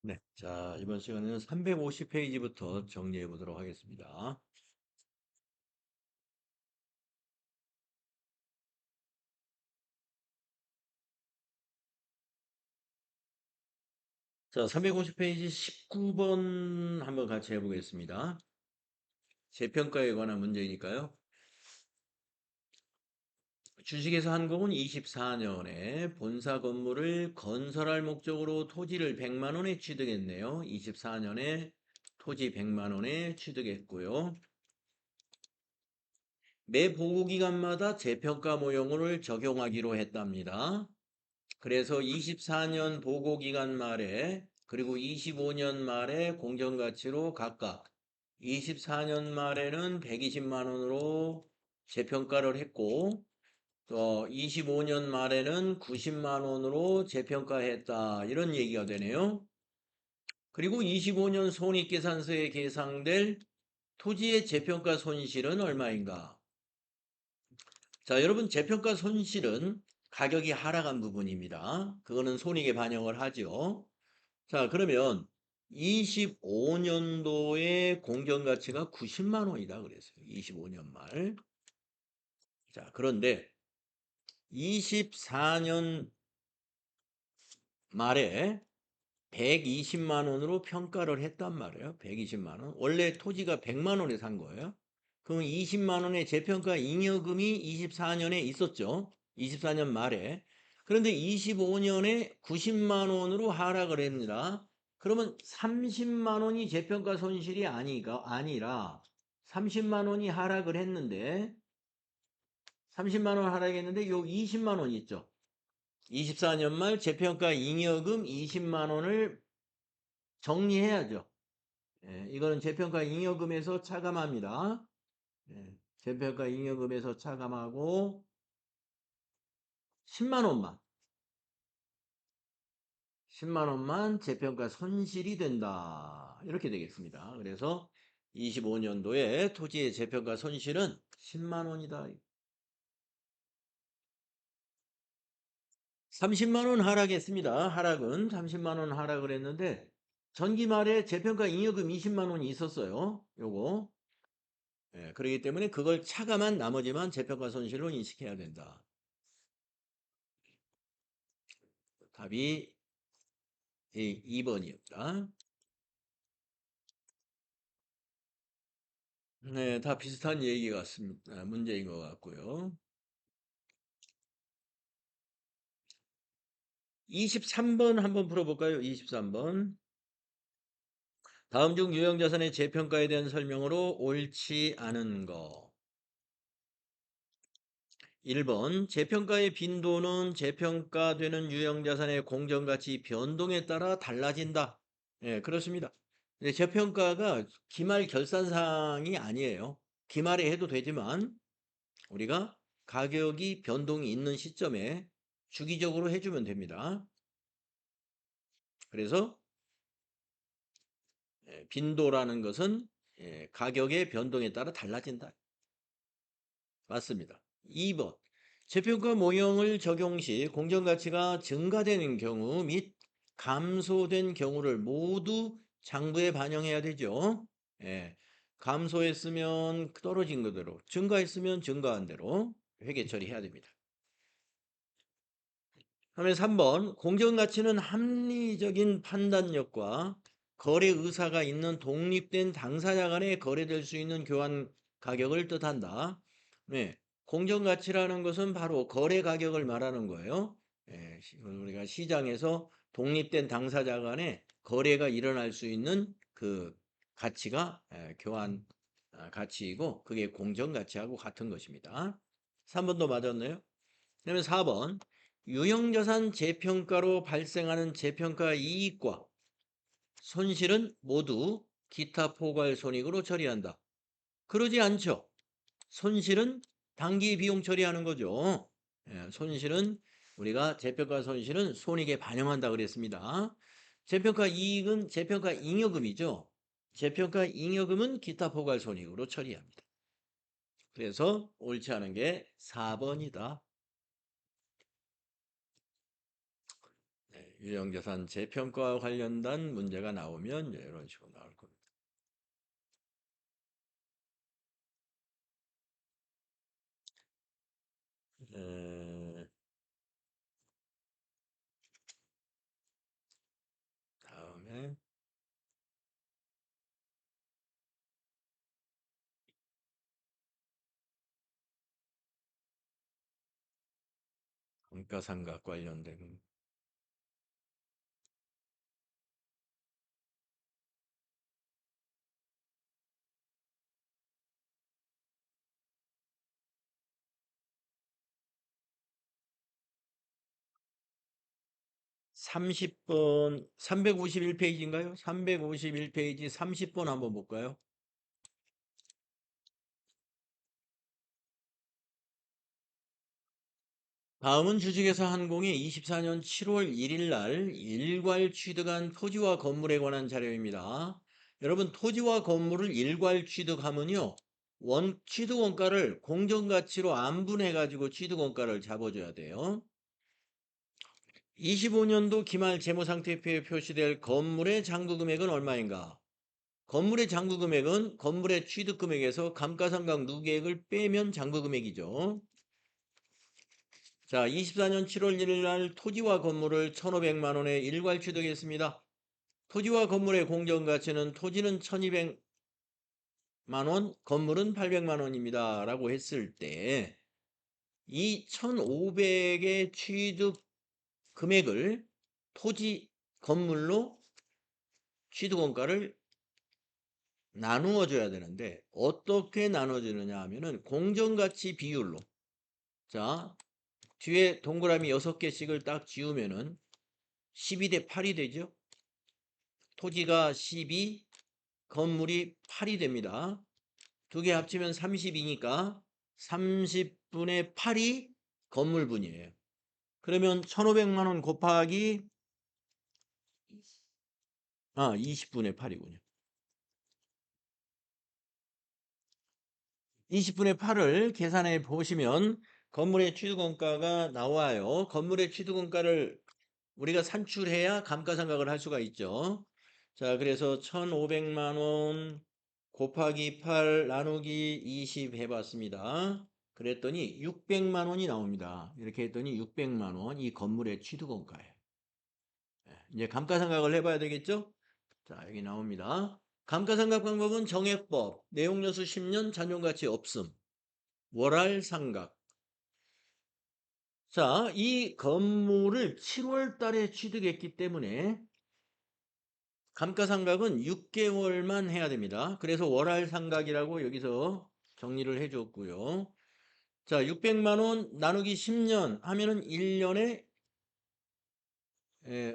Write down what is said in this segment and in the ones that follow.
네. 자, 이번 시간에는 350페이지부터 정리해 보도록 하겠습니다. 자, 350페이지 19번 한번 같이 해보겠습니다. 재평가에 관한 문제이니까요. 주식회사 한국은 24년에 본사 건물을 건설할 목적으로 토지를 100만 원에 취득했네요. 24년에 토지 100만 원에 취득했고요. 매 보고기간마다 재평가 모형을 적용하기로 했답니다. 그래서 24년 보고기간 말에 그리고 25년 말에 공정가치로 각각 24년 말에는 120만 원으로 재평가를 했고 또 25년 말에는 90만 원으로 재평가했다. 이런 얘기가 되네요. 그리고 25년 손익계산서에 계상될 토지의 재평가 손실은 얼마인가? 자, 여러분 재평가 손실은 가격이 하락한 부분입니다. 그거는 손익에 반영을 하죠. 자, 그러면 25년도에 공정가치가 90만 원이다 그랬어요. 25년 말. 자, 그런데 24년 말에 120만 원으로 평가를 했단 말이에요. 120만 원. 원래 토지가 100만 원에 산 거예요. 그럼 20만 원의 재평가 잉여금이 24년에 있었죠. 24년 말에. 그런데 25년에 90만 원으로 하락을 했느라 그러면 30만 원이 재평가 손실이 아니라 30만 원이 하락을 했는데 30만 원 하락했는데 요 20만 원 있죠. 24년 말 재평가 잉여금 20만 원을 정리해야죠. 예, 이거는 재평가 잉여금에서 차감합니다. 예, 재평가 잉여금에서 차감하고 10만 원만 10만 원만 재평가 손실이 된다. 이렇게 되겠습니다. 그래서 25년도에 토지의 재평가 손실은 10만 원이다. 30만 원 하락했습니다. 하락은 30만 원 하락을 했는데 전기 말에 재평가 잉여금 20만 원이 있었어요. 요거. 예, 그렇기 때문에 그걸 차감한 나머지만 재평가 손실로 인식해야 된다. 답이 2번이었다. 네, 다 비슷한 얘기 같습니다. 문제인 것 같고요. 23번 한번 풀어볼까요? 23번. 다음 중 유형자산의 재평가에 대한 설명으로 옳지 않은 거. 1번. 재평가의 빈도는 재평가되는 유형자산의 공정가치 변동에 따라 달라진다. 예, 그렇습니다. 근데 재평가가 기말 결산상이 아니에요. 기말에 해도 되지만 우리가 가격이 변동이 있는 시점에 주기적으로 해주면 됩니다. 그래서 빈도라는 것은 가격의 변동에 따라 달라진다. 맞습니다. 2번. 재평가 모형을 적용 시 공정가치가 증가되는 경우 및 감소된 경우를 모두 장부에 반영해야 되죠. 예, 감소했으면 떨어진 그대로, 증가했으면 증가한 대로 회계 처리해야 됩니다. 다음에 3번. 공정가치는 합리적인 판단력과 거래 의사가 있는 독립된 당사자 간에 거래될 수 있는 교환 가격을 뜻한다. 네. 공정가치라는 것은 바로 거래 가격을 말하는 거예요. 예, 우리가 시장에서 독립된 당사자 간에 거래가 일어날 수 있는 그 가치가 교환 가치이고 그게 공정가치하고 같은 것입니다. 3번도 맞았네요. 그다음에 4번. 유형자산 재평가로 발생하는 재평가 이익과 손실은 모두 기타 포괄 손익으로 처리한다. 그러지 않죠. 손실은 당기 비용 처리하는 거죠. 손실은 우리가 재평가 손실은 손익에 반영한다 그랬습니다. 재평가 이익은 재평가 잉여금이죠. 재평가 잉여금은 기타 포괄 손익으로 처리합니다. 그래서 옳지 않은 게 4번이다. 유형자산 재평가와 관련된 문제가 나오면 이제 이런 식으로 나올 겁니다. 에, 다음에 감가상각 관련된 30번, 351페이지인가요? 351페이지 30번 한번 볼까요? 다음은 주식회사 한공이 24년 7월 1일 날 일괄 취득한 토지와 건물에 관한 자료입니다. 여러분, 토지와 건물을 일괄 취득하면요, 취득 원가를 공정가치로 안분해가지고 취득 원가를 잡아줘야 돼요. 25년도 기말 재무상태표에 표시될 건물의 잔고 금액은 얼마인가? 건물의 잔고 금액은 건물의 취득 금액에서 감가상각 누계액을 빼면 잔고 금액이죠. 자, 24년 7월 1일 날 토지와 건물을 1,500만 원에 일괄 취득했습니다. 토지와 건물의 공정가치는 토지는 1,200만 원, 건물은 800만 원입니다. 라고 했을 때 이 1,500의 취득 금액을 토지, 건물로 취득 원가를 나누어 줘야 되는데 어떻게 나눠주느냐 하면은 공정가치 비율로, 자, 뒤에 동그라미 6개씩을 딱 지우면은 12대 8이 되죠. 토지가 12, 건물이 8이 됩니다. 두 개 합치면 32니까 30분의 8이 건물분이에요. 그러면 1,500만 원 곱하기 20분의 8이군요. 20분의 8을 계산해 보시면 건물의 취득원가가 나와요. 건물의 취득원가를 우리가 산출해야 감가상각을 할 수가 있죠. 자, 그래서 1,500만 원 곱하기 8 나누기 20 해봤습니다. 그랬더니 600만 원이 나옵니다. 이렇게 했더니 600만 원, 이 건물의 취득원가예요. 이제 감가상각을 해봐야 되겠죠? 자, 여기 나옵니다. 감가상각 방법은 정액법, 내용여수 10년, 잔존가치 없음, 월할상각. 자, 이 건물을 7월 달에 취득했기 때문에 감가상각은 6개월만 해야 됩니다. 그래서 월할상각이라고 여기서 정리를 해줬고요. 자, 600만 원 나누기 10년 하면은 1년에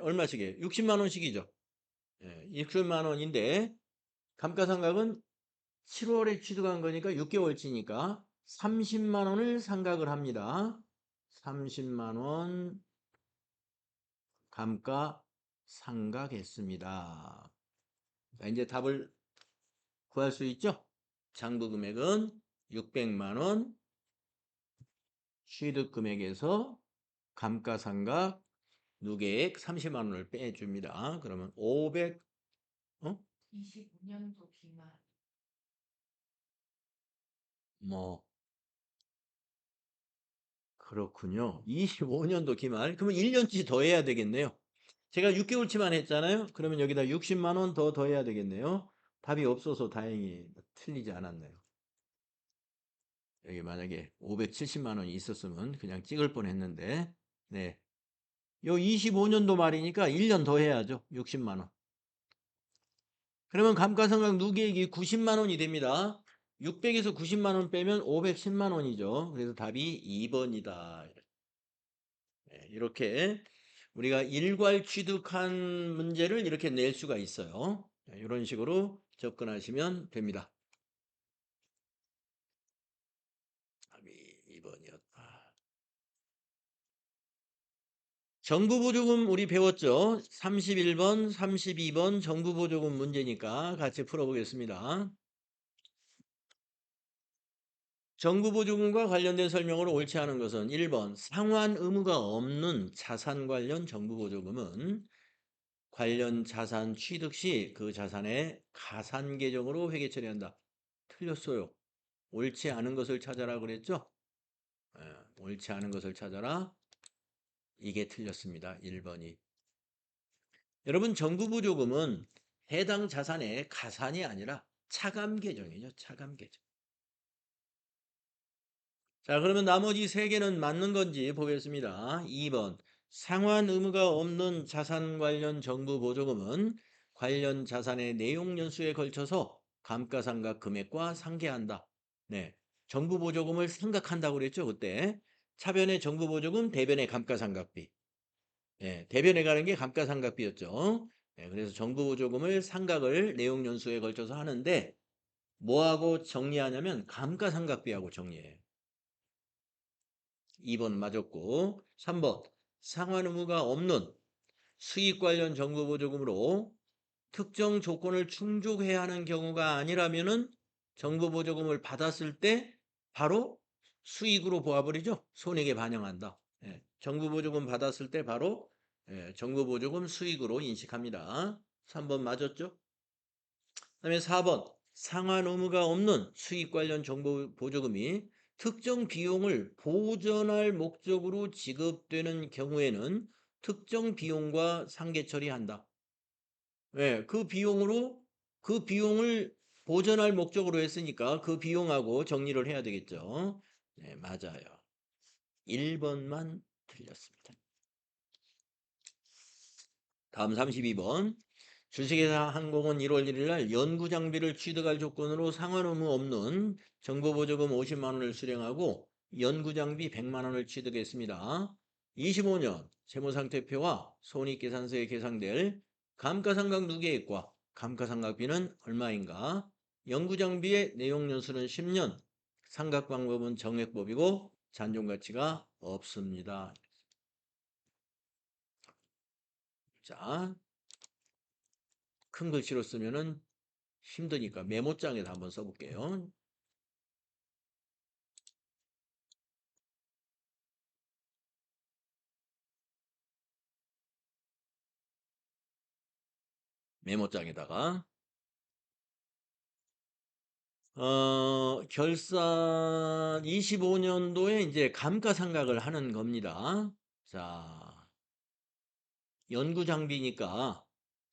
얼마씩이에요? 60만 원씩이죠. 60만 원인데 감가상각은 7월에 취득한 거니까 6개월치니까 30만 원을 상각을 합니다. 30만 원 감가상각했습니다. 자, 이제 답을 구할 수 있죠? 잔고 금액은 600만 원, 취득 금액에서 감가상각 누계액 30만 원을 빼줍니다. 그러면 500, 25년도 기말. 뭐, 그렇군요. 25년도 기말. 그러면 1년치 더 해야 되겠네요. 제가 6개월치만 했잖아요. 그러면 여기다 60만 원 더 더해야 되겠네요. 답이 없어서 다행히 틀리지 않았네요. 여기 만약에 570만 원이 있었으면 그냥 찍을 뻔했는데, 네. 요 25년도 말이니까 1년 더 해야죠. 60만 원. 그러면 감가상각 누계액이 90만 원이 됩니다. 600에서 90만 원 빼면 510만 원이죠. 그래서 답이 2번이다. 이렇게 우리가 일괄 취득한 문제를 이렇게 낼 수가 있어요. 이런 식으로 접근하시면 됩니다. 답이 2번이었다. 정부보조금 우리 배웠죠? 31번, 32번 정부보조금 문제니까 같이 풀어보겠습니다. 정부보조금과 관련된 설명으로 옳지 않은 것은 1번 상환 의무가 없는 자산 관련 정부보조금은 관련 자산 취득 시 그 자산의 가산 계정으로 회계 처리한다. 틀렸어요. 옳지 않은 것을 찾아라 그랬죠? 예, 옳지 않은 것을 찾아라. 이게 틀렸습니다. 1번이. 여러분 정부보조금은 해당 자산의 가산이 아니라 차감 계정이죠. 차감 계정. 자, 그러면 나머지 세 개는 맞는 건지 보겠습니다. 2번. 상환 의무가 없는 자산 관련 정부 보조금은 관련 자산의 내용 연수에 걸쳐서 감가상각 금액과 상계한다. 네. 정부 보조금을 상각한다고 그랬죠, 그때. 차변의 정부 보조금, 대변의 감가상각비. 예, 대변에 가는 게 감가상각비였죠. 예, 그래서 정부 보조금을 상각을 내용 연수에 걸쳐서 하는데 뭐하고 정리하냐면 감가상각비하고 정리해요. 2번 맞았고 3번 상환 의무가 없는 수익 관련 정부 보조금으로 특정 조건을 충족해야 하는 경우가 아니라면은 정부 보조금을 받았을 때 바로 수익으로 보아버리죠. 손익에 반영한다. 예, 정부 보조금 받았을 때 바로 정부 보조금 수익으로 인식합니다. 3번 맞았죠? 그다음에 4번 상환 의무가 없는 수익 관련 정보 보조금이 특정 비용을 보전할 목적으로 지급되는 경우에는 특정 비용과 상계 처리한다. 네, 그 비용을 보전할 목적으로 했으니까 그 비용하고 정리를 해야 되겠죠. 네, 맞아요. 1번만 틀렸습니다. 다음 32번. 주식회사 항공은 1월 1일 날 연구 장비를 취득할 조건으로 상환 의무 없는 정보보조금 50만 원을 수령하고 연구 장비 100만 원을 취득했습니다. 25년 세무상태표와 손익계산서에 계상될 감가상각 누계액과 감가상각비는 얼마인가? 연구 장비의 내용 연수는 10년, 상각 방법은 정액법이고 잔존 가치가 없습니다. 자, 큰 글씨로 쓰면은 힘드니까 메모장에다 한번 써볼게요. 메모장에다가 결산 25년도에 이제 감가상각을 하는 겁니다. 자, 연구 장비니까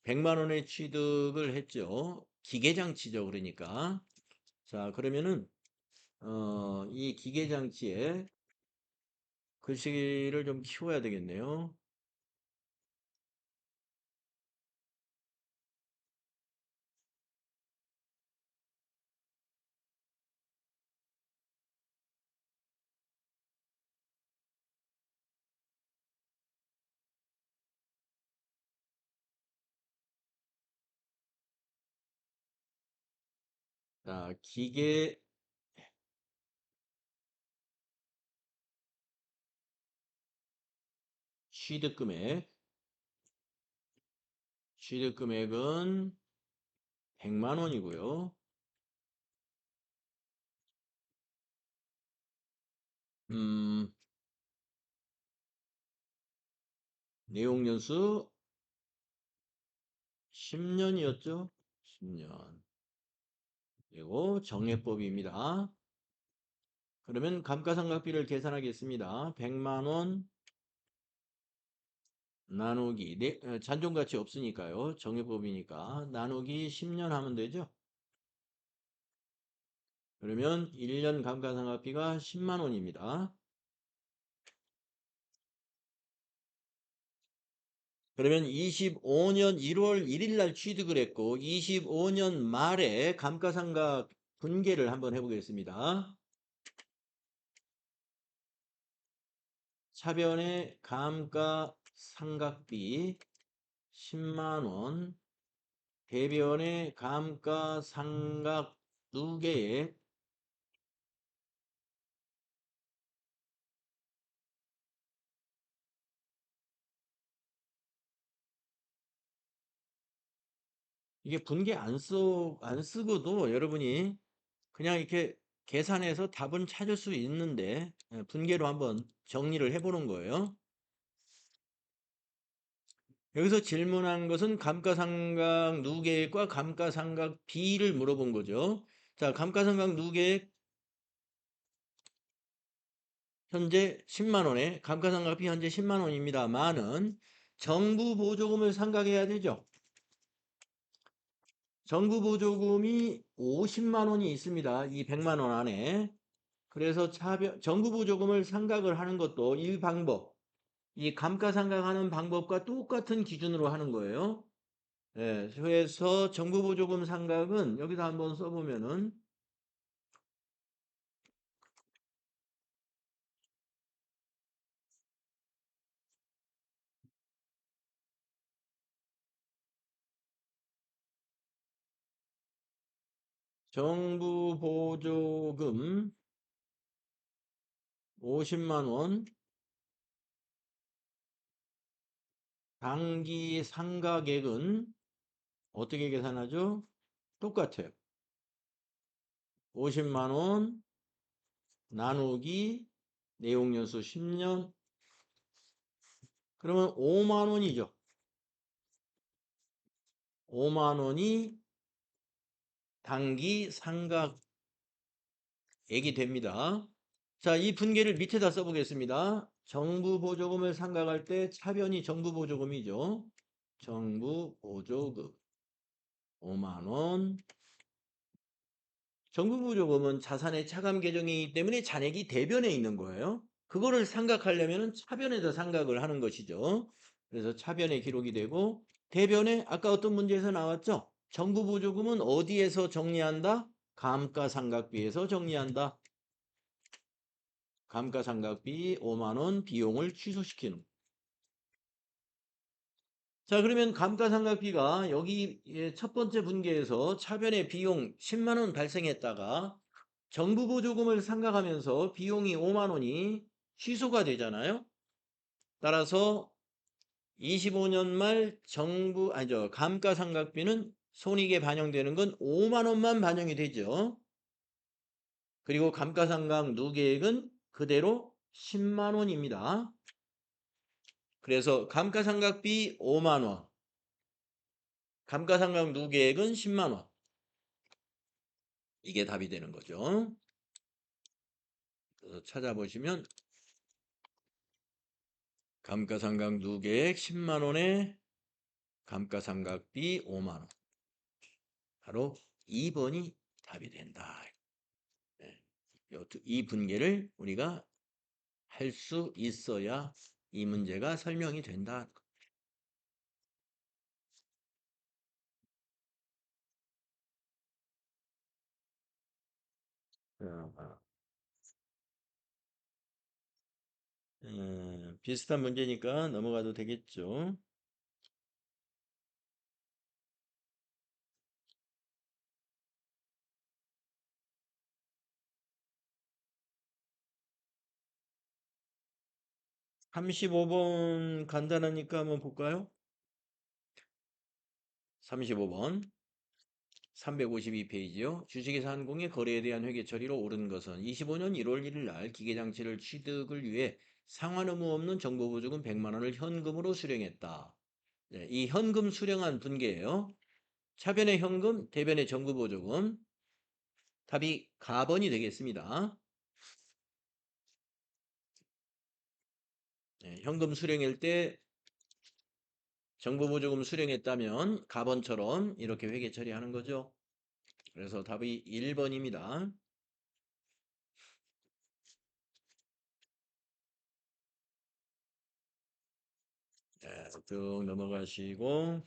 100만 원의 취득을 했죠. 기계장치죠, 그러니까. 자, 그러면은 이 기계장치에 글씨를 좀 키워야 되겠네요. 자, 기계 취득금액. 취득금액은 100만 원이고요. 음, 내용 연수 10년이었죠? 10년. 그리고 정액법입니다. 그러면 감가상각비를 계산하겠습니다. 100만 원 나누기 잔존가치 없으니까요. 정액법이니까 나누기 10년 하면 되죠? 그러면 1년 감가상각비가 10만 원입니다. 그러면 25년 1월 1일 날 취득을 했고 25년 말에 감가상각 분계를 한번 해보겠습니다. 차변의 감가상각비 10만 원, 대변의 감가상각 누계액 이게 분계 안 쓰고도 여러분이 그냥 이렇게 계산해서 답은 찾을 수 있는데 분계로 한번 정리를 해 보는 거예요. 여기서 질문한 것은 감가상각 누계획과 감가상각 비를 물어본 거죠. 자, 감가상각 누계획 현재 10만 원에 감가상각비 현재 10만 원입니다만은 정부 보조금을 상각해야 되죠. 정부 보조금이 50만 원이 있습니다. 이 100만 원 안에. 그래서 정부 보조금을 상각을 하는 것도 이 방법, 이 감가상각하는 방법과 똑같은 기준으로 하는 거예요. 예, 그래서 정부 보조금 상각은 여기다 한번 써보면은 정부 보조금 50만 원 당기 상각액은 어떻게 계산하죠? 똑같아요. 50만 원 나누기 내용연수 10년 그러면 5만 원이죠. 5만 원이 당기 상각액이 됩니다. 자, 이 분계를 밑에다 써보겠습니다. 정부 보조금을 상각할 때 차변이 정부 보조금이죠. 정부 보조금 5만 원. 정부 보조금은 자산의 차감 계정이기 때문에 잔액이 대변에 있는 거예요. 그거를 상각하려면 차변에다 상각을 하는 것이죠. 그래서 차변에 기록이 되고 대변에 아까 어떤 문제에서 나왔죠? 정부 보조금은 어디에서 정리한다? 감가상각비에서 정리한다. 감가상각비 5만 원 비용을 취소시키는. 자, 그러면 감가상각비가 여기 첫 번째 분계에서 차변의 비용 10만 원 발생했다가 정부 보조금을 상각하면서 비용이 5만 원이 취소가 되잖아요. 따라서 25년 말 감가상각비는 손익에 반영되는 건 5만 원만 반영이 되죠. 그리고 감가상각 누계액은 그대로 10만 원입니다. 그래서 감가상각비 5만 원, 감가상각 누계액은 10만 원. 이게 답이 되는 거죠. 그래서 찾아보시면 감가상각 누계액 10만 원에 감가상각비 5만 원. 바로 2번이 답이 된다. 네. 이 분계를 우리가 할 수 있어야 이 문제가 설명이 된다. 비슷한 문제니까 넘어가도 되겠죠. 35번 간단하니까 한번 볼까요? 35번 352페이지요. 주식회사 한공의 거래에 대한 회계 처리로 옳은 것은 25년 1월 1일 날 기계장치를 취득을 위해 상환 의무 없는 정보보조금 100만 원을 현금으로 수령했다. 네, 이 현금 수령한 분계예요. 차변의 현금, 대변의 정부보조금. 답이 가번이 되겠습니다. 네, 현금 수령일 때 정부보조금 수령했다면 가번처럼 이렇게 회계 처리하는 거죠. 그래서 답이 1번입니다. 네, 쭉 넘어가시고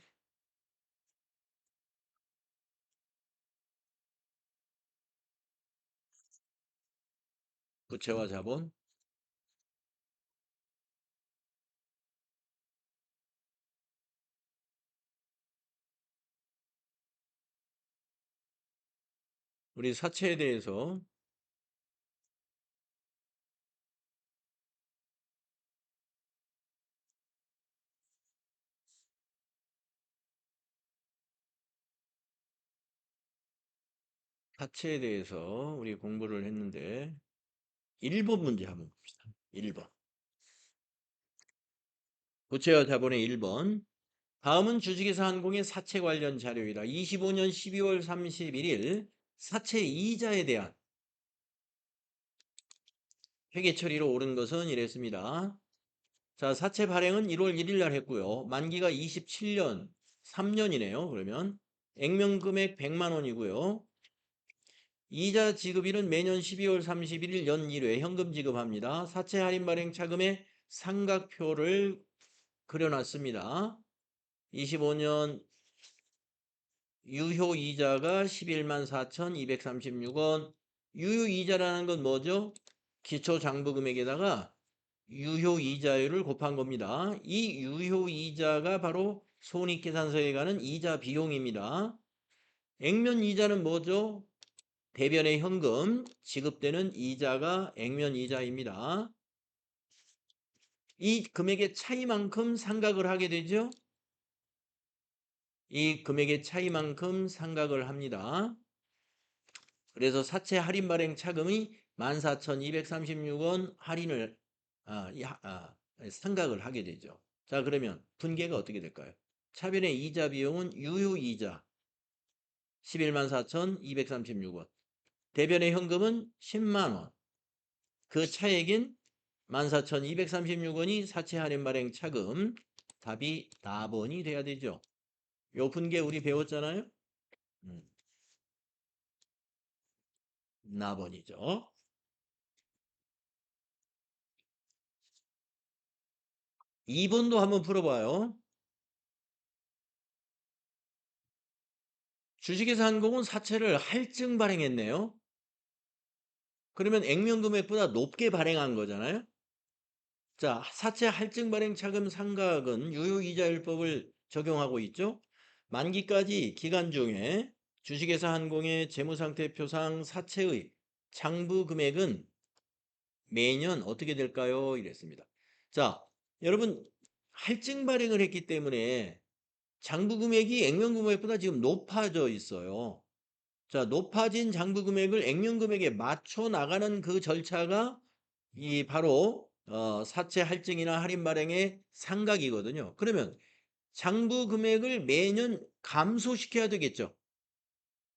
부채와 자본. 우리 사채에 대해서 사채에 대해서 우리 공부를 했는데 1번 문제 한번 봅시다. 1번. 부채와 자본의 1번. 다음은 주식회사 한공의 사채 관련 자료이다. 25년 12월 31일 사채 이자에 대한 회계 처리로 옳은 것은 이랬습니다. 자, 사채 발행은 1월 1일 날 했고요. 만기가 27년, 3년이네요. 그러면 액면 금액 100만 원이고요. 이자 지급일은 매년 12월 31일 연 1회 현금 지급합니다. 사채 할인 발행 차금의 삼각표를 그려놨습니다. 25년 유효 이자가 11만 4,236원. 유효 이자라는 건 뭐죠? 기초 장부 금액에다가 유효 이자율을 곱한 겁니다. 이 유효 이자가 바로 손익계산서에 가는 이자 비용입니다. 액면 이자는 뭐죠? 대변의 현금 지급되는 이자가 액면 이자입니다. 이 금액의 차이만큼 상각을 하게 되죠. 이 금액의 차이만큼 상각을 합니다. 그래서 사채 할인 발행 차금이 14,236원 할인을 상각을 하게 되죠. 자, 그러면 분계가 어떻게 될까요? 차변의 이자 비용은 유효 이자 11만 4,236원. 대변의 현금은 10만 원. 그 차액인 14,236원이 사채 할인 발행 차금. 답이 나번이 돼야 되죠. 요 분계 우리 배웠잖아요. 나번이죠. 2번도 한번 풀어봐요. 주식회사 한공은 사채를 할증 발행했네요. 그러면 액면 금액보다 높게 발행한 거잖아요. 자, 사채 할증 발행 차금 상각은 유효이자율법을 적용하고 있죠. 만기까지 기간 중에 주식회사 한공의 재무상태표상 사채의 장부 금액은 매년 어떻게 될까요? 이랬습니다. 자, 여러분 할증 발행을 했기 때문에 장부 금액이 액면 금액보다 지금 높아져 있어요. 자, 높아진 장부 금액을 액면 금액에 맞춰 나가는 그 절차가 이 바로 사채 할증이나 할인 발행의 상각이거든요. 그러면 장부 금액을 매년 감소시켜야 되겠죠.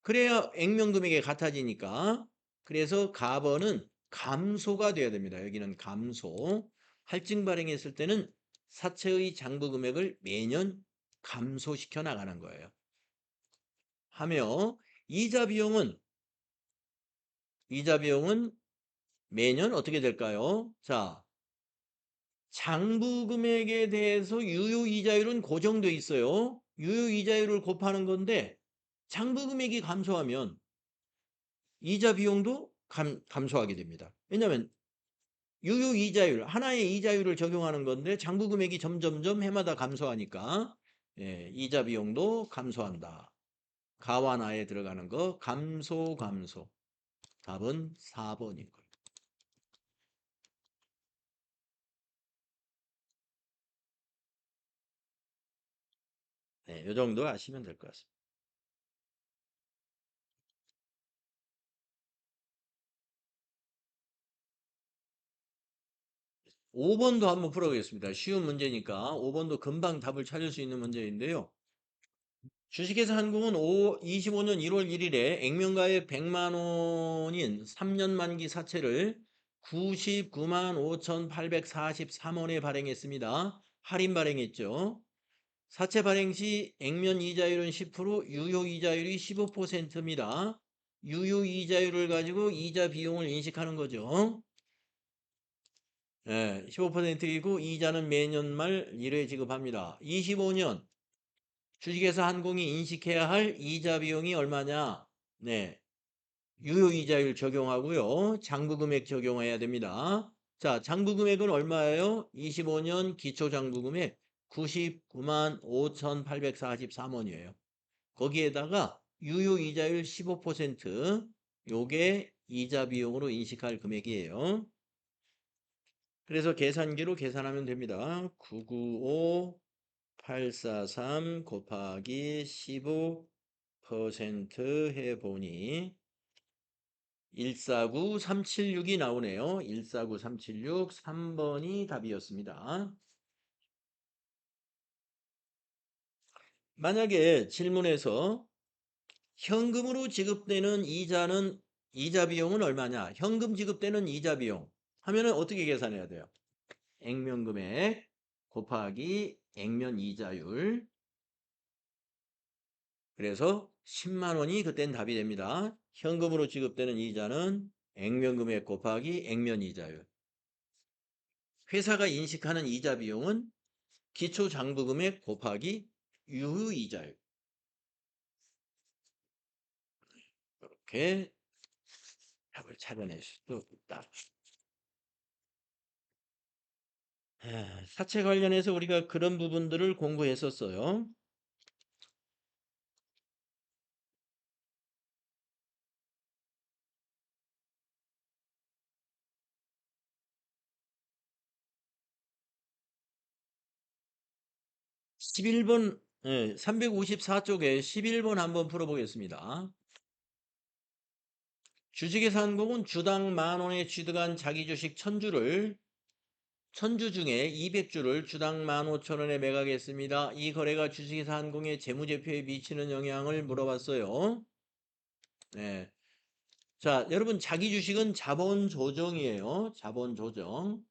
그래야 액면 금액이 같아지니까. 그래서 가번은 감소가 돼야 됩니다. 여기는 감소. 할증 발행했을 때는 사채의 장부 금액을 매년 감소시켜 나가는 거예요. 하며 이자 비용은 매년 어떻게 될까요? 자, 장부 금액에 대해서 유효 이자율은 고정돼 있어요. 유효 이자율을 곱하는 건데 장부 금액이 감소하면 이자 비용도 감소하게 됩니다. 왜냐하면 유효 이자율, 하나의 이자율을 적용하는 건데 장부 금액이 점점점 해마다 감소하니까 이자 비용도 감소한다. 가와나에 들어가는 거 감소. 답은 4번인 거예요. 네, 이 정도 아시면 될 것 같습니다. 5번도 한번 풀어보겠습니다. 쉬운 문제니까 5번도 금방 답을 찾을 수 있는 문제인데요. 주식회사 한국은 25년 1월 1일에 액면가액 100만 원인 3년 만기 사채를 99만 5,843원에 발행했습니다. 할인 발행했죠. 사채 발행 시 액면 이자율은 10%, 유효 이자율이 15%입니다. 유효 이자율을 가지고 이자 비용을 인식하는 거죠. 15%이고 이자는 매년 말 1회 지급합니다. 25년 주식회사 한공이 인식해야 할 이자 비용이 얼마냐? 네. 유효 이자율 적용하고요. 장부 금액 적용해야 됩니다. 자, 장부 금액은 얼마예요? 25년 기초 장부 금액 99만 5,843원이에요. 거기에다가 유효 이자율 15% 요게 이자 비용으로 인식할 금액이에요. 그래서 계산기로 계산하면 됩니다. 995843 곱하기 15% 해보니 149376이 나오네요. 149376 3번이 답이었습니다. 만약에 질문에서 현금으로 지급되는 이자 비용은 얼마냐? 현금 지급되는 이자 비용 하면은 어떻게 계산해야 돼요? 액면금액 곱하기 액면 이자율. 그래서 10만 원이 그땐 답이 됩니다. 현금으로 지급되는 이자는 액면금액 곱하기 액면 이자율. 회사가 인식하는 이자 비용은 기초장부금액 곱하기 유효이자율. 이렇게 답을 찾아낼 수도 있다. 사채 관련해서 우리가 그런 부분들을 공부했었어요. (11번) 354쪽에 11번 한번 풀어보겠습니다. 주식회사한국은 주당 만원에 취득한 자기 주식 1000주를 1000주 중에 200주를 주당 15,000원에 매각했습니다. 이 거래가 주식회사 한국의 재무제표에 미치는 영향을 물어봤어요. 네. 자, 여러분 자기 주식은 자본 조정이에요. 자본 조정.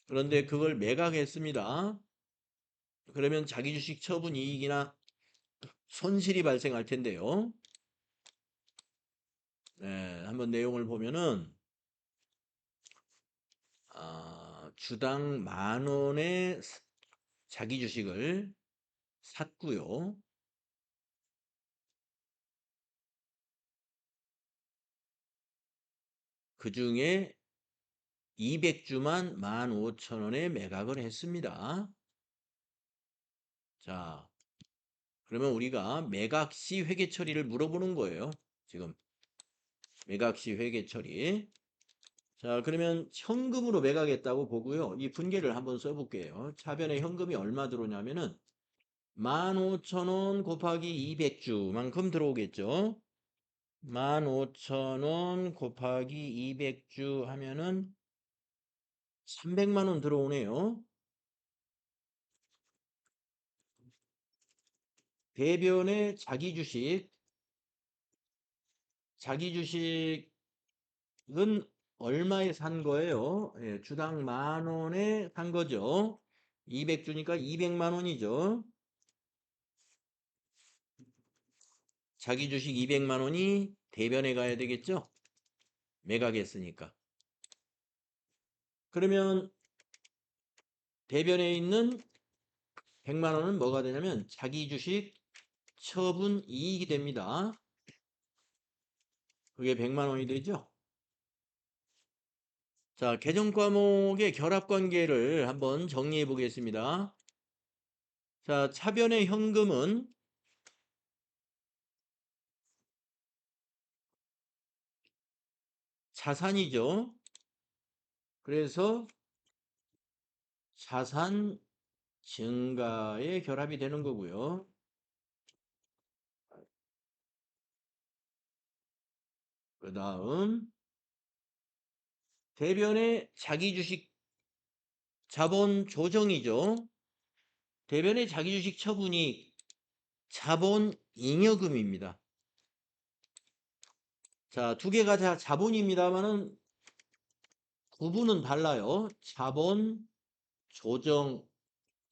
그런데 그걸 매각했습니다. 그러면 자기 주식 처분 이익이나 손실이 발생할 텐데요. 네, 한번 내용을 보면은 주당 10,000원의 자기 주식을 샀고요. 그 중에 200주만 15,000원에 매각을 했습니다. 자, 그러면 우리가 매각 시 회계 처리를 물어보는 거예요. 지금 매각 시 회계 처리. 자, 그러면 현금으로 매각했다고 보고요. 이 분계를 한번 써볼게요. 차변에 현금이 얼마 들어오냐면은 15,000원 곱하기 200주만큼 들어오겠죠. 15,000원 곱하기 200주 하면은 300만 원 들어오네요. 대변의 자기 주식은 얼마에 산 거예요? 예, 주당 10,000원에 산 거죠. 200주니까 200만 원이죠. 자기 주식 200만 원이 대변에 가야 되겠죠? 매각했으니까. 그러면 대변에 있는 100만 원은 뭐가 되냐면 자기 주식 처분 이익이 됩니다. 그게 100만 원이 되죠? 자, 개정 과목의 결합 관계를 한번 정리해 보겠습니다. 자, 차변의 현금은 자산이죠. 그래서 자산 증가에 결합이 되는 거고요. 그 다음 대변의 자기 주식 자본 조정이죠. 대변의 자기 주식 처분이 자본 잉여금입니다. 자, 두 개가 다 자본입니다만은 구분은 달라요. 자본 조정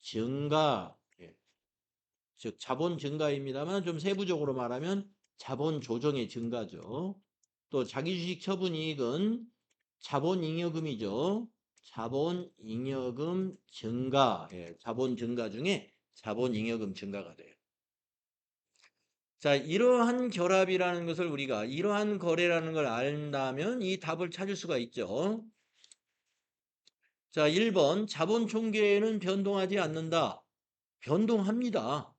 증가, 즉 자본 증가입니다만 좀 세부적으로 말하면 자본 조정의 증가죠. 또 자기 주식 처분 이익은 자본 잉여금이죠. 자본 잉여금 증가, 자본 증가 중에 자본 잉여금 증가가 돼요. 자, 이러한 결합이라는 것을 우리가 이러한 거래라는 걸 안다면 이 답을 찾을 수가 있죠. 자, 1번 자본 총계는 변동하지 않는다. 변동합니다.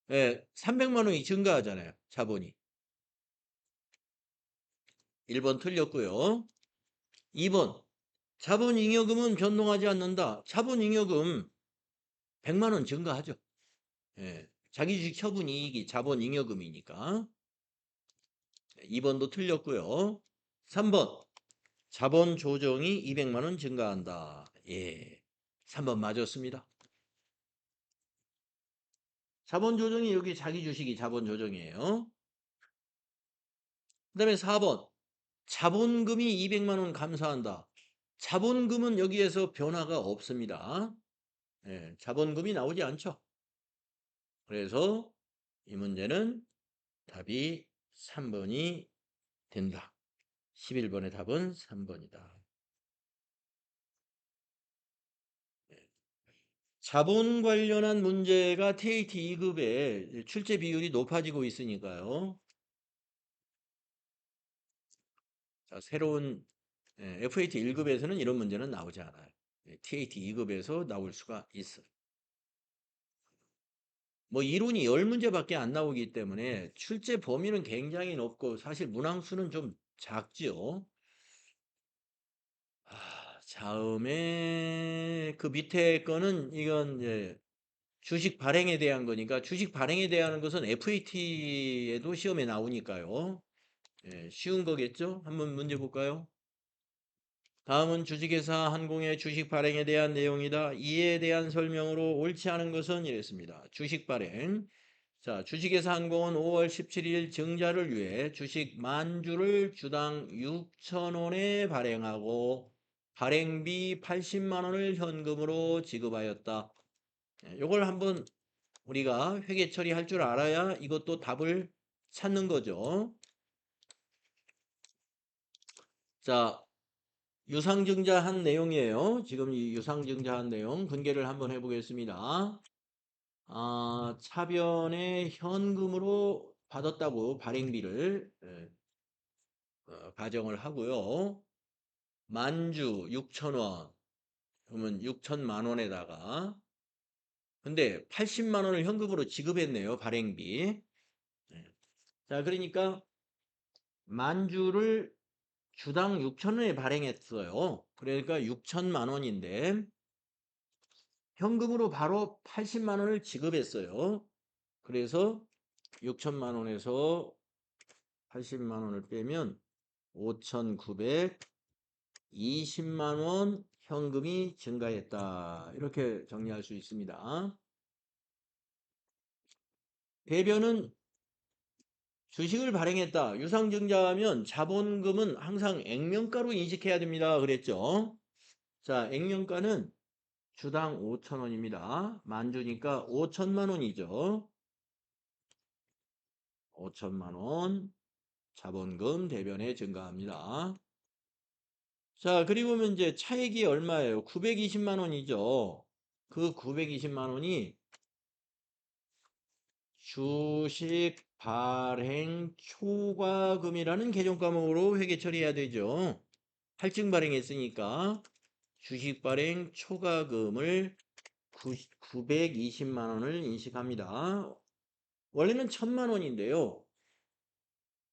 300만 원이 증가하잖아요. 자본이. 1번 틀렸고요. 2번 자본잉여금은 변동하지 않는다. 자본잉여금 100만 원 증가하죠. 자기 주식 처분 이익이 자본잉여금이니까. 2번도 틀렸고요. 3번 자본 조정이 200만 원 증가한다. 예, 3번 맞았습니다. 자본 조정이 여기 자기 주식이 자본 조정이에요. 그 다음에 4번 자본금이 200만 원 감소한다. 자본금은 여기에서 변화가 없습니다. 예, 자본금이 나오지 않죠. 그래서 이 문제는 답이 3번이 된다. 11번의 답은 3번이다. 자본 관련한 문제가 TAT 2급에 출제 비율이 높아지고 있으니까요. 자, 새로운 FAT 1급에서는 이런 문제는 나오지 않아요. TAT 2급에서 나올 수가 있어요. 뭐 이론이 10문제밖에 안 나오기 때문에 출제 범위는 굉장히 높고 사실 문항수는 좀 작죠. 다음에 그 밑에 거는 이건 이제 주식 발행에 대한 거니까 주식 발행에 대한 것은 FAT에도 시험에 나오니까요. 예, 쉬운 거겠죠? 한번 문제 볼까요? 다음은 주식회사 한공의 주식 발행에 대한 내용이다. 이에 대한 설명으로 옳지 않은 것은 이랬습니다. 주식 발행. 자, 주식회사 한공은 5월 17일 증자를 위해 주식 만주를 주당 6,000원에 발행하고 발행비 80만 원을 현금으로 지급하였다. 이걸 한번 우리가 회계 처리할 줄 알아야 이것도 답을 찾는 거죠. 자, 유상증자한 내용이에요. 지금 이 유상증자한 내용 분개를 한번 해보겠습니다. 차변에 현금으로 받았다고 발행비를 가정을 하고요. 만주 6,000원 그러면 6천만 원에다가 근데 80만 원을 현금으로 지급했네요. 발행비. 자, 그러니까 만주를 주당 6,000원에 발행했어요. 그러니까 6천만 원인데 현금으로 바로 80만 원을 지급했어요. 그래서 6천만 원에서 80만 원을 빼면 5,920만 원 현금이 증가했다. 이렇게 정리할 수 있습니다. 대변은 주식을 발행했다. 유상증자하면 자본금은 항상 액면가로 인식해야 됩니다. 그랬죠? 자, 액면가는 주당 5,000원입니다. 만주니까 5천만 원이죠. 5천만 원 자본금 대변에 증가합니다. 자, 그리고 이제 차액이 얼마예요? 920만 원이죠. 그 920만 원이 주식 발행 초과금이라는 개정 과목으로 회계 처리해야 되죠. 할증 발행했으니까 주식 발행 초과금을 920만 원을 인식합니다. 원래는 1,000만 원인데요.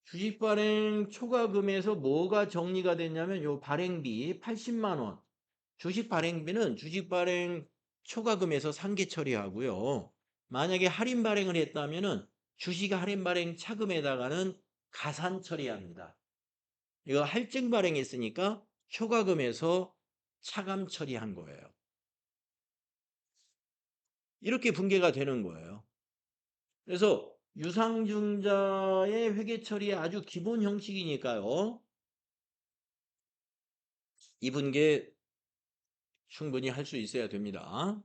주식 발행 초과금에서 뭐가 정리가 됐냐면 요 발행비 80만 원. 주식 발행비는 주식 발행 초과금에서 상계 처리하고요. 만약에 할인 발행을 했다면은 주식 할인 발행 차금에다가는 가산 처리합니다. 이거 할증 발행했으니까 초과금에서 차감 처리한 거예요. 이렇게 분개가 되는 거예요. 그래서 유상증자의 회계 처리의 아주 기본 형식이니까요. 이 분개 충분히 할 수 있어야 됩니다.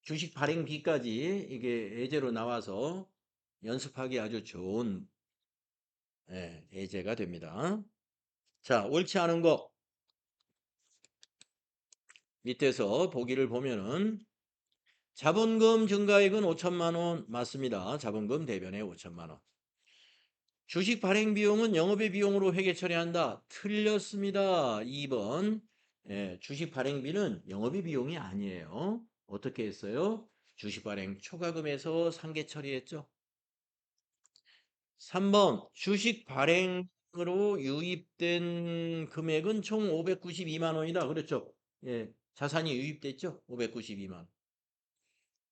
주식 발행비까지 이게 예제로 나와서 연습하기 아주 좋은 예제가 됩니다. 자, 옳지 않은 거 밑에서 보기를 보면은 자본금 증가액은 5천만 원 맞습니다. 자본금 대변에 5천만 원. 주식 발행 비용은 영업의 비용으로 회계 처리한다. 틀렸습니다. 2번. 주식 발행비는 영업의 비용이 아니에요. 어떻게 했어요? 주식 발행 초과금에서 상계 처리했죠. 3번. 주식 발행으로 유입된 금액은 총 592만 원이다. 그렇죠. 예. 자산이 유입됐죠. 592만 원.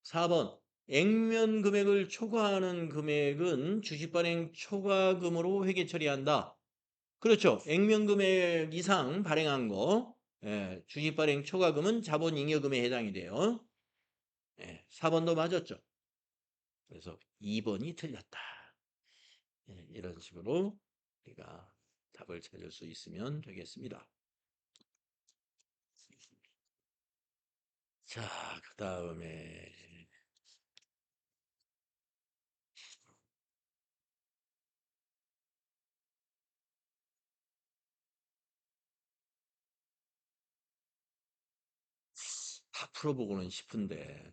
4번. 액면 금액을 초과하는 금액은 주식 발행 초과금으로 회계 처리한다. 그렇죠. 액면 금액 이상 발행한 거, 예, 주식 발행 초과금은 자본 잉여금에 해당이 돼요. 예, 4번도 맞았죠. 그래서 2번이 틀렸다. 예, 이런 식으로 우리가 답을 찾을 수 있으면 되겠습니다. 자, 그 다음에 다 풀어보고는 싶은데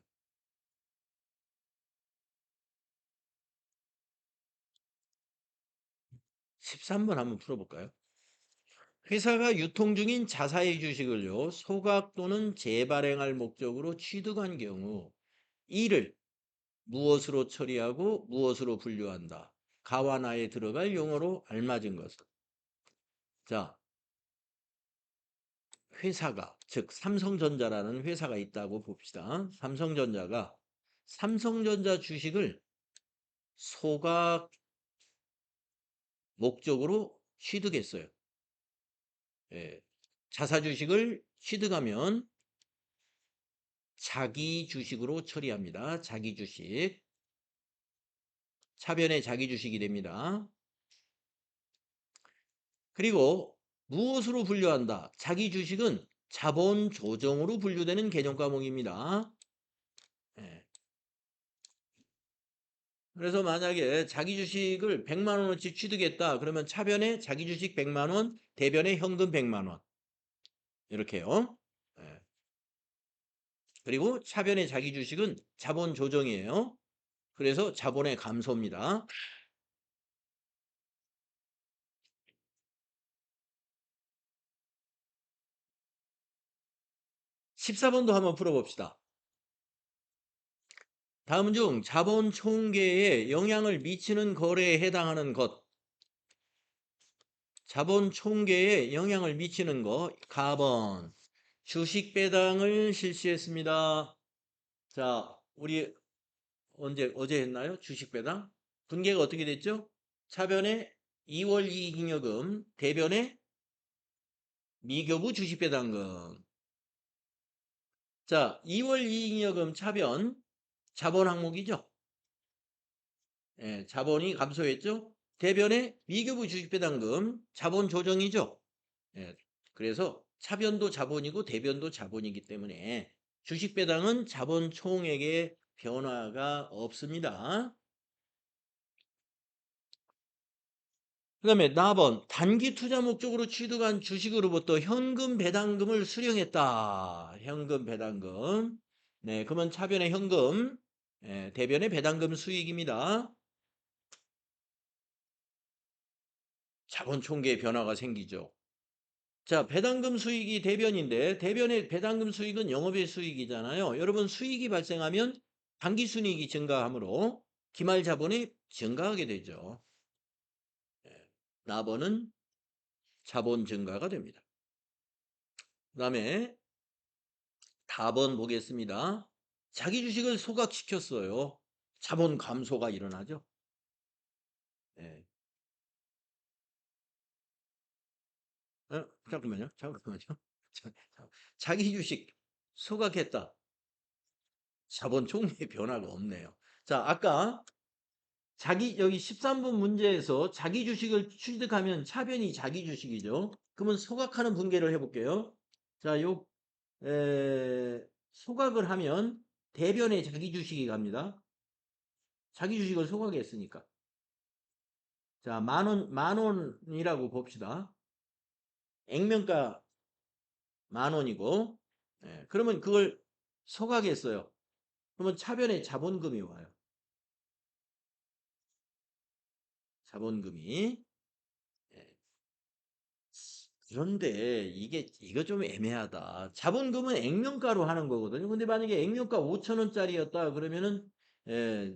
13번 한번 풀어볼까요? 회사가 유통 중인 자사의 주식을요, 소각 또는 재발행할 목적으로 취득한 경우 이를 무엇으로 처리하고 무엇으로 분류한다. 가와나에 들어갈 용어로 알맞은 것은. 자, 회사가, 즉 삼성전자라는 회사가 있다고 봅시다. 삼성전자가 삼성전자 주식을 소각 목적으로 취득했어요. 예. 자사 주식을 취득하면 자기 주식으로 처리합니다. 자기 주식. 차변의 자기 주식이 됩니다. 그리고 무엇으로 분류한다? 자기 주식은 자본 조정으로 분류되는 개념 과목입니다. 예. 그래서 만약에 자기 주식을 100만 원어치 취득했다. 그러면 차변에 자기 주식 100만 원, 대변에 현금 100만 원. 이렇게요. 예. 그리고 차변의 자기 주식은 자본 조정이에요. 그래서 자본의 감소입니다. 14번도 한번 풀어봅시다. 다음 중 자본 총계에 영향을 미치는 거래에 해당하는 것. 자본 총계에 영향을 미치는 거. 가번. 주식 배당을 실시했습니다. 자, 우리 어제 했나요? 주식 배당? 분계가 어떻게 됐죠? 차변에 2월 이익잉여금, 대변에 미교부 주식 배당금. 자, 2월 이익잉여금 차변 자본 항목이죠. 예, 자본이 감소했죠. 대변에 미교부 주식 배당금 자본 조정이죠. 예, 그래서 차변도 자본이고 대변도 자본이기 때문에 주식 배당은 자본 총액의 변화가 없습니다. 그 다음에 4번 단기 투자 목적으로 취득한 주식으로부터 현금 배당금을 수령했다. 현금 배당금. 네, 그러면 차변의 현금, 예, 대변의 배당금 수익입니다. 자본 총계의 변화가 생기죠. 자, 배당금 수익이 대변인데 대변의 배당금 수익은 영업의 수익이잖아요. 여러분 수익이 발생하면 당기순이익이 증가하므로 기말 자본이 증가하게 되죠. 예, 4번은 자본 증가가 됩니다. 그 다음에 4번 보겠습니다. 자기 주식을 소각시켰어요. 자본 감소가 일어나죠. 예. 잠깐만요. 잠깐만요. 자기 주식 소각했다. 자본 총리의 변화가 없네요. 자, 아까 여기 13번 문제에서 자기 주식을 취득하면 차변이 자기 주식이죠. 그러면 소각하는 분계를 해볼게요. 자, 소각을 하면 대변에 자기 주식이 갑니다. 자기 주식을 소각했으니까. 자, 만 원이라고 봅시다. 액면가 10,000원이고, 예, 그러면 그걸 소각했어요. 그러면 차변에 자본금이 와요. 자본금이. 예. 그런데 이거 좀 애매하다. 자본금은 액면가로 하는 거거든요. 근데 만약에 액면가 5,000원짜리였다 그러면은, 예,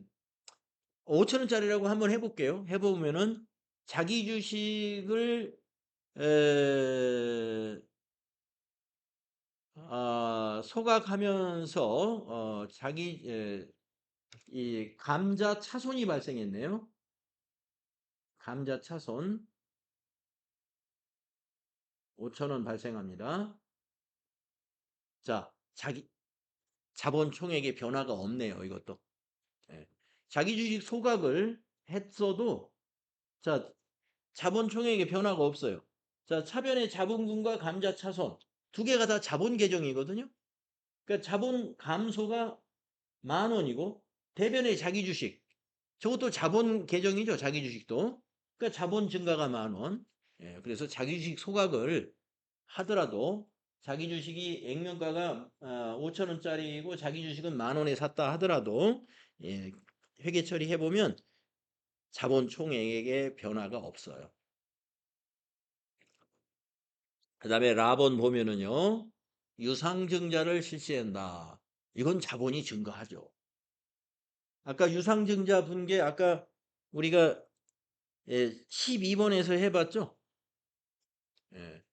5,000원짜리라고 한번 해볼게요. 해보면은 자기 주식을 에, 소각하면서 이 감자 차손이 발생했네요. 감자 차손 5,000원 발생합니다. 자, 자본 총액의 변화가 없네요. 이것도. 예. 자기 주식 소각을 했어도 자, 자본 총액의 변화가 없어요. 자, 차변의 자본금과 감자 차손 두 개가 다 자본 계정이거든요. 그러니까 자본 감소가 10,000원이고 대변의 자기 주식 저것도 자본 계정이죠. 자기 주식도. 그러니까 자본 증가가 10,000원. 예, 그래서 자기 주식 소각을 하더라도 자기 주식이 액면가가 5,000원짜리이고 자기 주식은 10,000원에 샀다 하더라도 예, 회계 처리해 보면 자본 총액의 변화가 없어요. 그다음에 라본 보면은요. 유상증자를 실시한다. 이건 자본이 증가하죠. 아까 유상증자 분계 아까 우리가 12번에서 해봤죠. 예.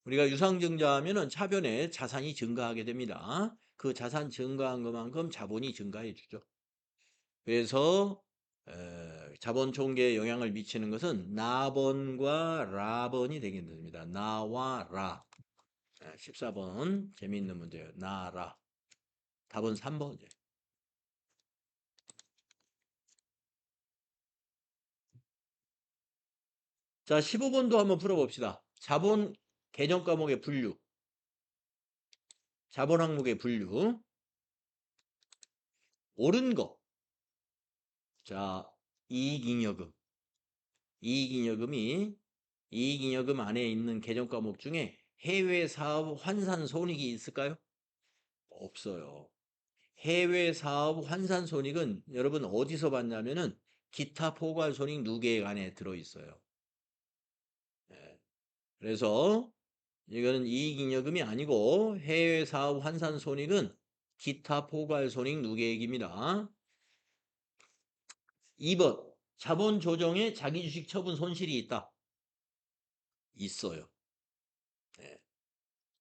우리가 유상증자하면은 차변에 자산이 증가하게 됩니다. 그 자산 증가한 것만큼 자본이 증가해 주죠. 그래서 자본 총계에 영향을 미치는 것은 나번과 라번이 되겠습니다. 나와 라. 14번 재미있는 문제예요. 나라. 답은 3번이에요. 자, 15번도 한번 풀어봅시다. 자본 개정 과목의 분류. 자본 항목의 분류. 옳은 거. 자, 이익잉여금. 이익잉여금이 이익잉여금 안에 있는 개정 과목 중에 해외 사업 환산 손익이 있을까요? 없어요. 해외 사업 환산 손익은 여러분 어디서 봤냐면은 기타 포괄 손익 누계액 안에 들어 있어요. 예. 그래서 이거는 이익잉여금이 아니고 해외 사업 환산 손익은 기타 포괄 손익 누계액입니다. 2번 자본 조정에 자기 주식 처분 손실이 있다. 있어요. 예.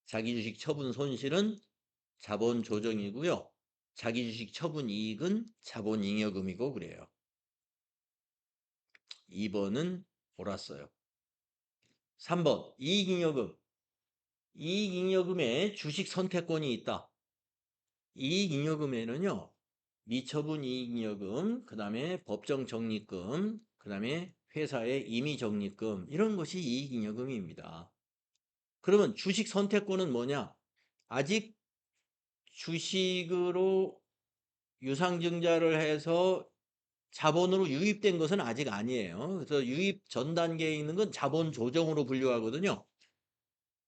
자기 주식 처분 손실은 자본 조정이고요. 자기 주식 처분 이익은 자본 잉여금이고 그래요. 2번은 옳았어요. 3번 이익잉여금. 이익잉여금에 주식 선택권이 있다. 이익잉여금에는요. 미처분 이익잉여금, 그 다음에 법정 적립금, 그 다음에 회사의 임의 적립금 이런 것이 이익잉여금입니다. 그러면 주식 선택권은 뭐냐? 아직 주식으로 유상증자를 해서 자본으로 유입된 것은 아직 아니에요. 그래서 유입 전 단계에 있는 건 자본 조정으로 분류하거든요.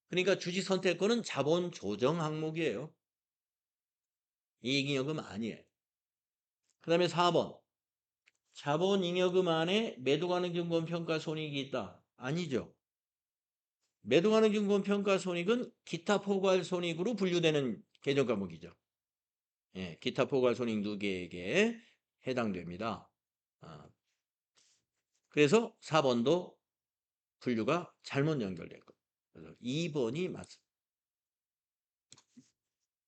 그러니까 주식 선택권은 자본 조정 항목이에요. 이익잉여금 아니에요. 그 다음에 4번. 자본잉여금 안에 매도가능증권 평가 손익이 있다. 아니죠. 매도가능증권 평가 손익은 기타 포괄 손익으로 분류되는 개정 과목이죠. 예, 기타 포괄 손익 누계액에 해당됩니다. 그래서 4번도 분류가 잘못 연결된 거. 그래서 2번이 맞습니다.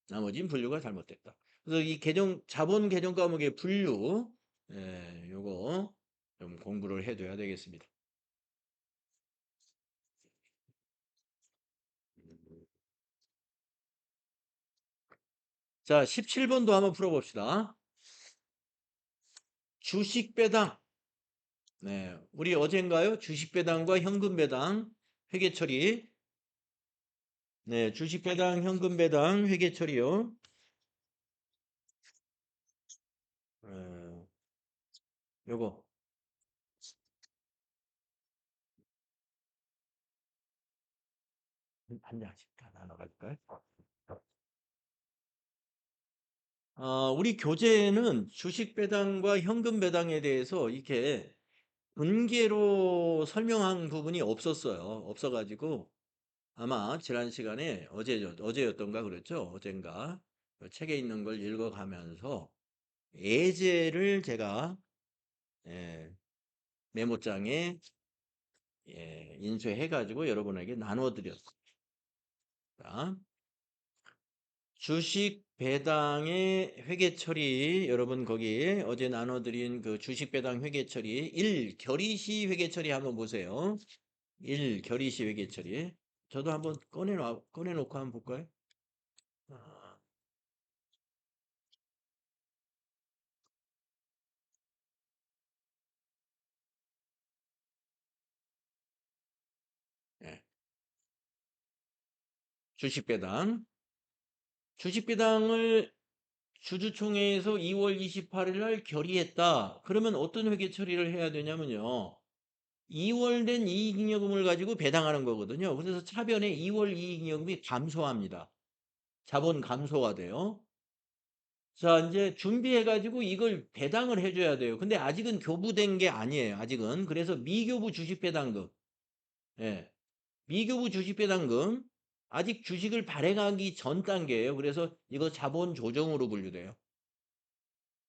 나머지는 분류가 잘못됐다. 그래서 이 자본 개정 과목의 분류, 요거 좀 공부를 해둬야 되겠습니다. 자, 17번도 한번 풀어봅시다. 주식 배당. 네, 우리 어젠가요? 주식 배당과 현금 배당 회계 처리. 네, 주식 배당, 현금 배당 회계 처리요. 요거 한 장씩 다 나눠 갈까요? 우리 교재에는 주식 배당과 현금 배당에 대해서 이렇게 분계로 설명한 부분이 없었어요. 없어가지고 아마 지난 시간에 어제였던가 그랬죠. 어젠가 그 책에 있는 걸 읽어가면서 예제를 제가 예, 메모장에 인쇄해가지고 여러분에게 나눠드렸습니다. 주식 배당의 회계 처리 여러분 거기 어제 나눠드린 그 주식 배당 회계 처리 1. 결의 시 회계 처리 한번 보세요. 1. 결의 시 회계 처리. 저도 한번 꺼내놓고 한번 볼까요? 아, 예. 주식 배당. 주식 배당을 주주총회에서 2월 28일 날 결의했다. 그러면 어떤 회계 처리를 해야 되냐면요. 2월 된 이익잉여금을 가지고 배당하는 거거든요. 그래서 차변에 2월 이익잉여금이 감소합니다. 자본 감소가 돼요. 자, 이제 준비해가지고 이걸 배당을 해줘야 돼요. 근데 아직은 교부된 게 아니에요. 아직은. 그래서 미교부 주식 배당금. 예. 미교부 주식 배당금. 아직 주식을 발행하기 전 단계예요. 그래서 이거 자본 조정으로 분류돼요.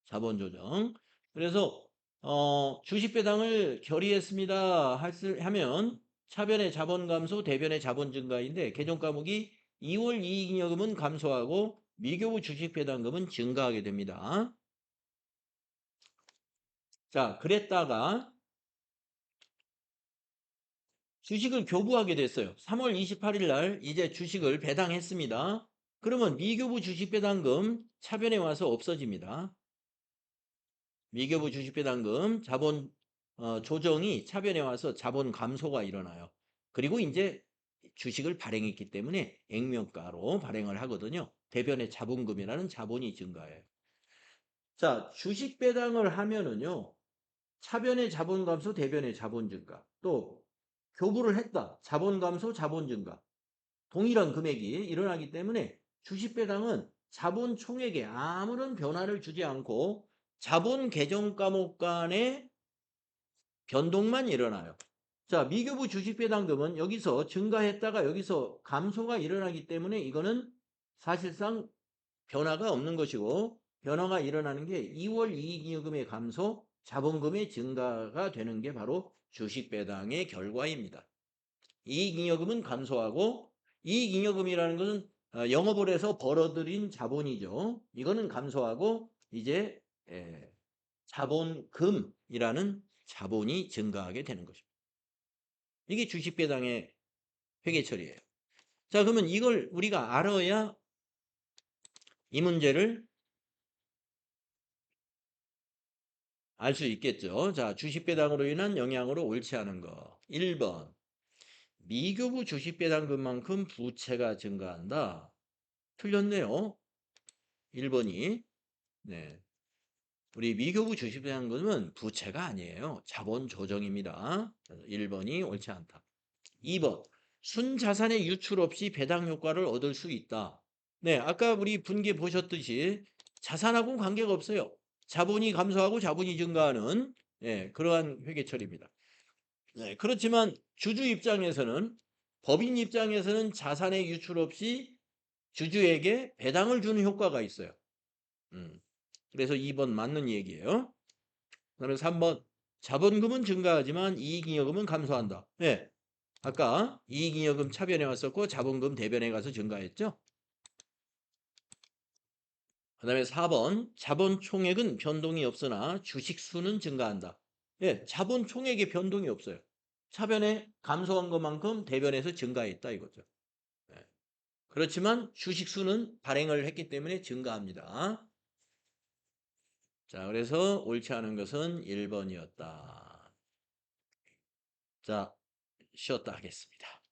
자본 조정. 그래서 주식 배당을 결의했습니다. 하면 차변의 자본 감소, 대변의 자본 증가인데 개정 과목이 2월 이익잉여금은 감소하고 미교부 주식 배당금은 증가하게 됩니다. 자, 그랬다가 주식을 교부하게 됐어요. 3월 28일 날 이제 주식을 배당했습니다. 그러면 미교부 주식 배당금 차변에 와서 없어집니다. 미교부 주식 배당금 자본 조정이 차변에 와서 자본 감소가 일어나요. 그리고 이제 주식을 발행했기 때문에 액면가로 발행을 하거든요. 대변의 자본금이라는 자본이 증가해요. 자, 주식 배당을 하면은요. 차변의 자본 감소, 대변의 자본 증가. 또 교부를 했다. 자본 감소, 자본 증가. 동일한 금액이 일어나기 때문에 주식 배당은 자본 총액에 아무런 변화를 주지 않고 자본 계정 과목 간의 변동만 일어나요. 자, 미교부 주식 배당금은 여기서 증가했다가 여기서 감소가 일어나기 때문에 이거는 사실상 변화가 없는 것이고 변화가 일어나는 게 2월 이익잉여금의 감소, 자본금의 증가가 되는 게 바로 주식 배당의 결과입니다. 이익잉여금은 감소하고 이익잉여금이라는 것은 영업을 해서 벌어들인 자본이죠. 이거는 감소하고 이제 자본금이라는 자본이 증가하게 되는 것입니다. 이게 주식 배당의 회계 처리예요. 자, 그러면 이걸 우리가 알아야 이 문제를 알 수 있겠죠. 자, 주식 배당으로 인한 영향으로 옳지 않은 거. 1번. 미교부 주식 배당금만큼 부채가 증가한다. 틀렸네요. 1번이. 네. 우리 미교부 주식 배당금은 부채가 아니에요. 자본 조정입니다. 1번이 옳지 않다. 2번. 순자산의 유출 없이 배당 효과를 얻을 수 있다. 네, 아까 우리 분계 보셨듯이 자산하고는 관계가 없어요. 자본이 감소하고 자본이 증가하는 그러한 회계처리입니다. 네, 그렇지만 주주 입장에서는 법인 입장에서는 자산의 유출 없이 주주에게 배당을 주는 효과가 있어요. 그래서 2번 맞는 얘기예요. 그다음에 3번 자본금은 증가하지만 이익잉여금은 감소한다. 네, 아까 이익잉여금 차변에 왔었고 자본금 대변에 가서 증가했죠. 그 다음에 4번 자본 총액은 변동이 없으나 주식 수는 증가한다. 예, 자본 총액에 변동이 없어요. 차변에 감소한 것만큼 대변에서 증가했다 이거죠. 예. 그렇지만 주식 수는 발행을 했기 때문에 증가합니다. 자, 그래서 옳지 않은 것은 1번이었다. 자, 쉬었다 하겠습니다.